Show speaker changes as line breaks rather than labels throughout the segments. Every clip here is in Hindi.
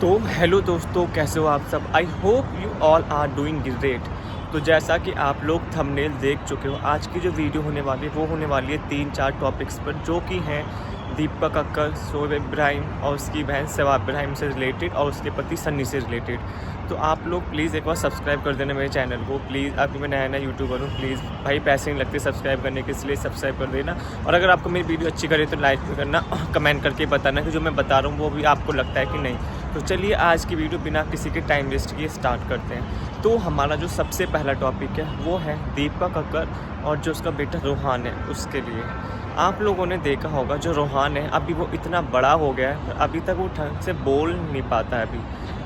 तो हेलो दोस्तों, कैसे हो आप सब। I hope you all are doing great. तो जैसा कि आप लोग थंबनेल देख चुके हो, आज की जो वीडियो होने वाली है वो होने वाली है 3-4 टॉपिक्स पर, जो कि हैं दीपक कक्कर, शोएब इब्राहिम और उसकी बहन सवा इब्राहिम से रिलेटेड और उसके पति सन्नी से रिलेटेड। तो आप लोग प्लीज़ एक बार सब्सक्राइब कर देना मेरे चैनल को प्लीज़। अभी मैं नया यूट्यूबर हूँ, प्लीज़ भाई पैसे नहीं लगते सब्सक्राइब करने के, इसलिए सब्सक्राइब कर देना। और अगर आपको मेरी वीडियो अच्छी करे तो लाइक भी करना, कमेंट करके बताना कि जो मैं बता रहा हूँ वो भी आपको लगता है कि नहीं। तो चलिए आज की वीडियो बिना किसी के टाइम वेस्ट किए स्टार्ट करते हैं। तो हमारा जो सबसे पहला टॉपिक है वो है दीपक कक्कर और जो उसका बेटा रोहान है उसके लिए। आप लोगों ने देखा होगा जो रोहान है अभी वो इतना बड़ा हो गया है, अभी तक वो ढंग से बोल नहीं पाता है अभी।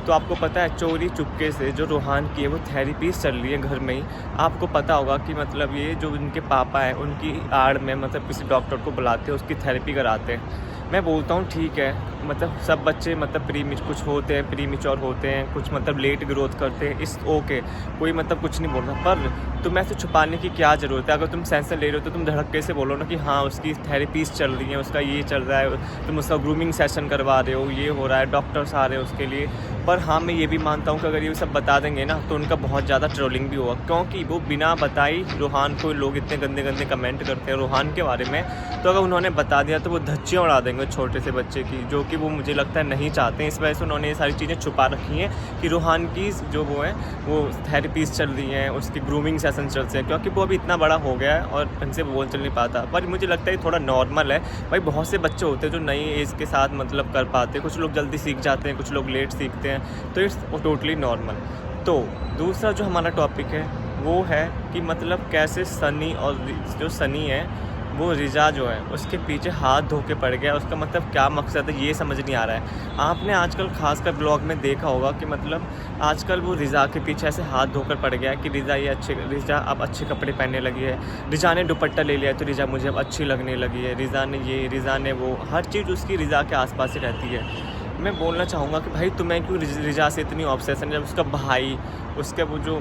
तो आपको पता है चोरी चुपके से जो रोहान की है वो थेरेपीज चल रही है घर में ही। आपको पता होगा कि मतलब ये जो इनके पापा हैं उनकी आड़ में मतलब किसी डॉक्टर को बुलाते हैं, उसकी थेरेपी कराते हैं। मैं बोलता हूँ ठीक है, मतलब सब बच्चे मतलब कुछ होते हैं प्री मेच्योर होते हैं, कुछ मतलब लेट ग्रोथ करते हैं, इस ओके, कोई मतलब कुछ नहीं बोल रहा, पर तुम्हें ऐसे छुपाने की क्या ज़रूरत है। अगर तुम सेंसर ले रहे हो तो तुम धड़क्के से बोलो ना कि हाँ उसकी थेरेपीज चल रही हैं, उसका ये चल रहा है, तुम उसका ग्रूमिंग सेशन करवा रहे हो, ये हो रहा है, डॉक्टर्स आ रहे हैं उसके लिए। पर हाँ मैं ये भी मानता हूँ कि अगर ये सब बता देंगे ना तो उनका बहुत ज़्यादा ट्रोलिंग भी होगा, क्योंकि वो बिना बताई रोहान को लोग इतने गंदे गंदे कमेंट करते हैं रोहान के बारे में। तो अगर उन्होंने बता दिया तो वो धज्जियाँ उड़ा देंगे छोटे से बच्चे की, जो कि वो मुझे लगता है नहीं चाहते हैं। इस वजह से उन्होंने ये सारी चीज़ें छुपा रखी हैं कि रोहान की जो वो है वो थेरेपीज चल रही हैं, उसकी ग्रूमिंग सेशन चल रहे हैं, क्योंकि वो अभी इतना बड़ा हो गया है और ढंग से बोल चल नहीं पाता। पर मुझे लगता है थोड़ा नॉर्मल है भाई, बहुत से बच्चे होते हैं जो नई एज के साथ मतलब कर पाते हैं, कुछ लोग जल्दी सीख जाते हैं, कुछ लोग लेट सीखते हैं, तो इट्स टोटली नॉर्मल। तो दूसरा जो हमारा टॉपिक है वो है कि मतलब कैसे सनी और जो सनी है वो रिजा जो है उसके पीछे हाथ धो के पड़ गया, उसका मतलब क्या मकसद है ये समझ नहीं आ रहा है। आपने आजकल खासकर ब्लॉग में देखा होगा कि मतलब आजकल वो रिजा के पीछे ऐसे हाथ धोकर पड़ गया कि रिजा अब अच्छे कपड़े पहनने लगी है, रिजा ने दुपट्टा ले लिया है तो रिजा मुझे अब अच्छी लगने लगी है, रिजा ने ये, रिजा ने वो, हर चीज़ उसकी रिजा के आसपास ही रहती है। मैं बोलना चाहूँगा कि भाई तुम्हें क्यों रिजा से इतनी ऑब्सेशन, जब उसका भाई, उसके वो जो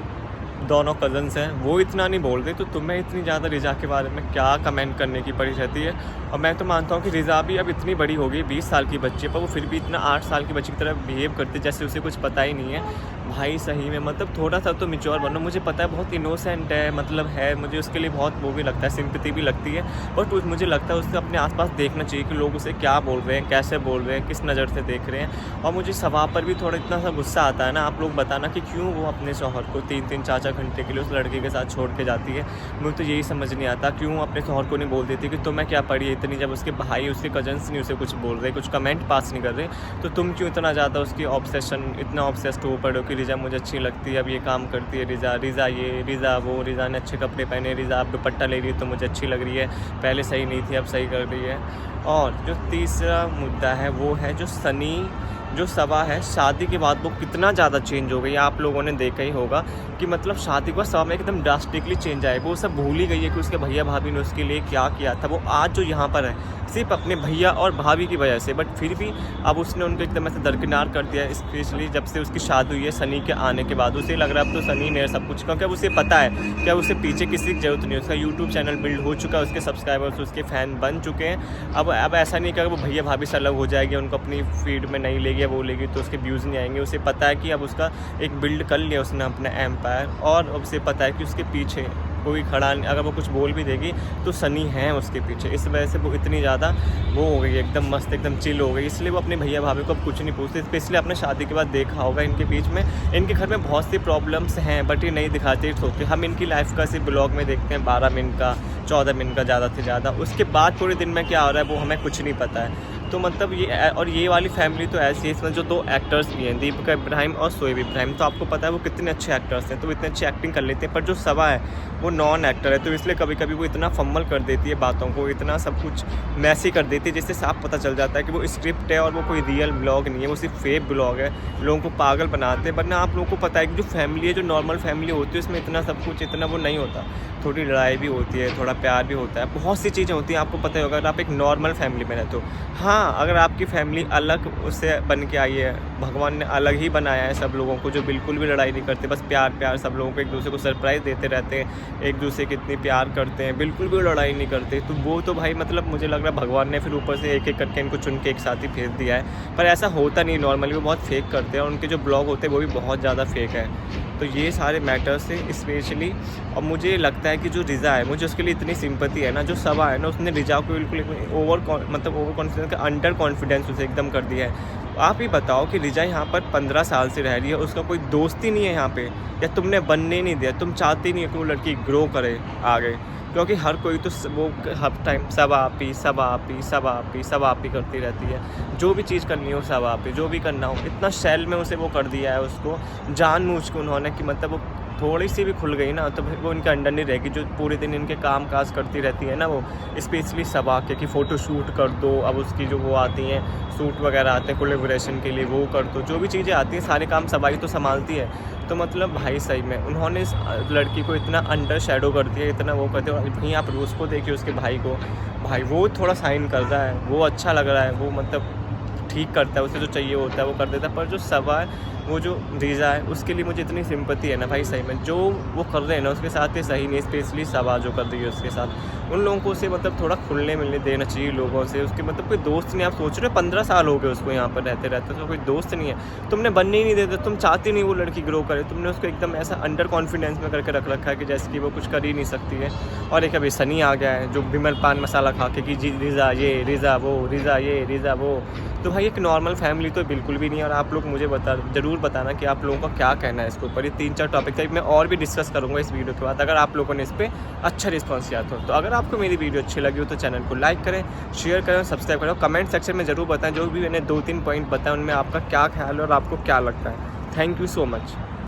दोनों कज़न्स हैं वो इतना नहीं बोल रहे, तो तुम्हें इतनी ज़्यादा रिजा के बारे में क्या कमेंट करने की पड़ी रहती है। और मैं तो मानता हूँ कि रिजा भी अब इतनी बड़ी हो गई, 20 साल की बच्ची है, पर वो फिर भी इतना 8 साल की बच्ची की तरह बिहेव करती जैसे उसे कुछ पता ही नहीं है। भाई सही में मतलब थोड़ा सा तो मेच्योर बनो। मुझे पता है बहुत इनोसेंट है, मतलब है, मुझे उसके लिए बहुत वो भी लगता है, सिंपैथी भी लगती है, बट मुझे लगता है उससे अपने आसपास देखना चाहिए कि लोग उसे क्या बोल रहे हैं, कैसे बोल रहे हैं, किस नज़र से देख रहे हैं। और मुझे सवा पर भी थोड़ा इतना सा गुस्सा आता है ना, आप लोग बताना कि क्यों वो अपने शौहर को 3-3 4-4 घंटे के लिए उस लड़के के साथ छोड़ के जाती है। मुझे तो यही समझ नहीं आता क्यों अपने शौहर को नहीं बोल देती कि तुम्हें क्या पड़ी है इतनी, जब उसके भाई उसके कजन्स नहीं उसे कुछ बोल रहे, कुछ कमेंट पास नहीं कर रहे, तो तुम क्यों इतना ज़्यादा उसकी ऑब्सेशन, इतना ऑब्सेस्ड हो पड़ो कि रिजा मुझे अच्छी लगती है, अब ये काम करती है रिजा, रिजा ये, रिजा वो, रिजा ने अच्छे कपड़े पहने, रिजा अब दुपट्टा ले रही है तो मुझे अच्छी लग रही है, पहले सही नहीं थी अब सही कर रही है। और जो तीसरा मुद्दा है वो है जो सनी जो सवा है, शादी के बाद वो कितना ज़्यादा चेंज हो गई। आप लोगों ने देखा ही होगा कि मतलब शादी के बाद सवा में एकदम ड्रास्टिकली चेंज आए, वो सब भूल ही गई है कि उसके भैया भाभी ने उसके लिए क्या किया था। वो आज जो यहाँ पर है सिर्फ अपने भैया और भाभी की वजह से, बट फिर भी अब उसने उनको एकदम ऐसे दरकिनार कर दिया, स्पेशली जब से उसकी शादी हुई है सनी के आने के बाद। उसे लग रहा है अब तो सनी ने सब कुछ, क्योंकि अब उसे पता है कि अब उसे पीछे किसी की जरूरत नहीं है, उसका यूट्यूब चैनल बिल्ड हो चुका है, उसके सब्सक्राइबर्स उसके फ़ैन बन चुके हैं। अब ऐसा नहीं कि वो भैया भाभी से अलग हो जाएगी, उनको अपनी फीड में नहीं लेगी, वो लेगी तो उसके व्यूज़ नहीं आएंगे। उसे पता है कि अब उसका एक बिल्ड कर लिया उसने अपना एम्पायर, और उसे पता है कि उसके पीछे कोई खड़ा नहीं, अगर वो कुछ बोल भी देगी तो सनी है उसके पीछे। इस वजह से वो इतनी ज़्यादा वो हो गई, एकदम मस्त, एकदम चिल हो गई, इसलिए वो अपने भैया भाभी को अब कुछ नहीं पूछते। स्पेशली अपने शादी के बाद देखा होगा इनके बीच में, इनके घर में बहुत सी प्रॉब्लम्स हैं, बट ये नहीं दिखाते होते। हम इनकी लाइफ का सिर्फ ब्लॉग में देखते हैं 12 मिनट का, 14 मिनट का ज़्यादा से ज़्यादा, उसके बाद पूरे दिन में क्या हो रहा है वो हमें कुछ नहीं पता है। तो मतलब ये, और ये वाली फैमिली तो ऐसी है, इसमें जो 2 एक्टर्स भी हैं, दीपक इब्राहिम और शोएब इब्राहिम, तो आपको पता है वो कितने अच्छे एक्टर्स हैं, तो वो इतने अच्छी एक्टिंग कर लेते हैं। पर जो सवा है वो नॉन एक्टर है, तो इसलिए कभी कभी वो इतना फम्बल कर देती है बातों को, इतना सब कुछ मैसी कर देती है, जिससे साफ पता चल जाता है कि वो स्क्रिप्ट है और वो कोई रियल ब्लॉग नहीं है, वो सिर्फ फेक ब्लॉग है, लोगों को पागल बनाते हैं। वरना आप लोगों को पता है कि जो फैमिली है, जो नॉर्मल फैमिली होती है, उसमें इतना सब कुछ इतना वो नहीं होता, थोड़ी लड़ाई भी होती है, थोड़ा प्यार भी होता है, बहुत सी चीज़ें होती हैं, आपको पता ही होगा अगर आप एक नॉर्मल फैमिली में रहते हो। हाँ हाँ, अगर आपकी फैमिली अलग उससे बन के आई है, भगवान ने अलग ही बनाया है सब लोगों को, जो बिल्कुल भी लड़ाई नहीं करते, बस प्यार सब लोगों को एक दूसरे को सरप्राइज़ देते रहते हैं, एक दूसरे को इतनी प्यार करते हैं, बिल्कुल भी लड़ाई नहीं करते, तो वो तो भाई मतलब मुझे लग रहा है भगवान ने फिर ऊपर से एक-एक करके इनको चुन के एक साथ ही भेज दिया है। पर ऐसा होता नहीं, नॉर्मली वो बहुत फेक करते हैं और उनके जो ब्लॉग होते हैं वो भी बहुत ज़्यादा फेक है। तो ये सारे मैटर्स थे स्पेशली। और मुझे लगता है कि जो रिज़ा है, मुझे उसके लिए इतनी सिंपैथी है ना, जो सबा है ना, उसने रिज़ा को बिल्कुल ओवर कॉन्फिडेंस का अंडर कॉन्फिडेंस उसे एकदम कर दिया है। आप ही बताओ कि रिज़ा यहाँ पर 15 साल से रह रही है, उसका कोई दोस्त ही नहीं है यहाँ पे, या तुमने बनने नहीं दिया, तुम चाहती नहीं हो कि वो लड़की ग्रो करे आगे, क्योंकि हर कोई तो वो हर टाइम सब आप ही करती रहती है। जो भी चीज़ करनी हो सब आप ही, जो भी करना हो, इतना शैल में उसे वो कर दिया है उसको जानबूझ के उन्होंने, कि मतलब वो थोड़ी सी भी खुल गई ना तो फिर वो इनके अंडर नहीं रहेगी। जो पूरे दिन इनके काम काज करती रहती है ना, वो स्पेशली सबा के कि फ़ोटो शूट कर दो, अब उसकी जो वो आती हैं सूट वगैरह आते हैं कोलेब्रेशन के लिए, वो कर दो, जो भी चीज़ें आती हैं सारे काम सबा ही तो संभालती है। तो मतलब भाई सही में उन्होंने इस लड़की को इतना अंडर शेडो कर दिया, इतना वो कर दिया। और वहीं आप उसको देखिए, उसके भाई को, भाई वो थोड़ा साइन कर रहा है, वो अच्छा लग रहा है, वो मतलब ठीक करता है, उसे जो चाहिए होता है वो कर देता है। पर जो सबा है, वो जो रिज़ा है, उसके लिए मुझे इतनी सिंपैथी है ना भाई सही में, जो वो कर रहे हैं ना उसके साथ ये सही नहीं, स्पेशली सबा जो कर रही है उसके साथ। उन लोगों को उसे मतलब थोड़ा खुलने मिलने देना चाहिए लोगों से। उसके मतलब कोई दोस्त नहीं, आप सोच रहे हो 15 साल हो गए उसको यहाँ पर रहते रहते, तो कोई दोस्त नहीं है, तुमने बनने ही नहीं देते, तुम चाहती नहीं वो लड़की ग्रो करे, तुमने उसको एकदम ऐसा अंडर कॉन्फिडेंस में करके रख रखा है कि जैसे कि वो कुछ कर ही नहीं सकती है। और एक अभी सनी आ गया है जो विमल पान मसाला खा के कि जी रिज़ा ये, रिज़ा वो, रिज़ा ये, रिज़ा वो। तो भाई एक नॉर्मल फैमिली तो बिल्कुल भी नहीं है। और आप लोग मुझे ज़रूर बताना कि आप लोगों का क्या कहना है इसके ऊपर। ये 3-4 टॉपिक था, मैं और भी डिस्कस करूँगा इस वीडियो के बाद, अगर आप लोगों ने इस पर अच्छा रिस्पॉन्स किया तो अगर आपको मेरी वीडियो अच्छी लगी हो तो चैनल को लाइक करें, शेयर करें, सब्सक्राइब करें। कमेंट सेक्शन में ज़रूर बताएं जो भी मैंने 2-3 पॉइंट बताएं उनमें आपका क्या ख्याल है और आपको क्या लगता है। Thank you so much.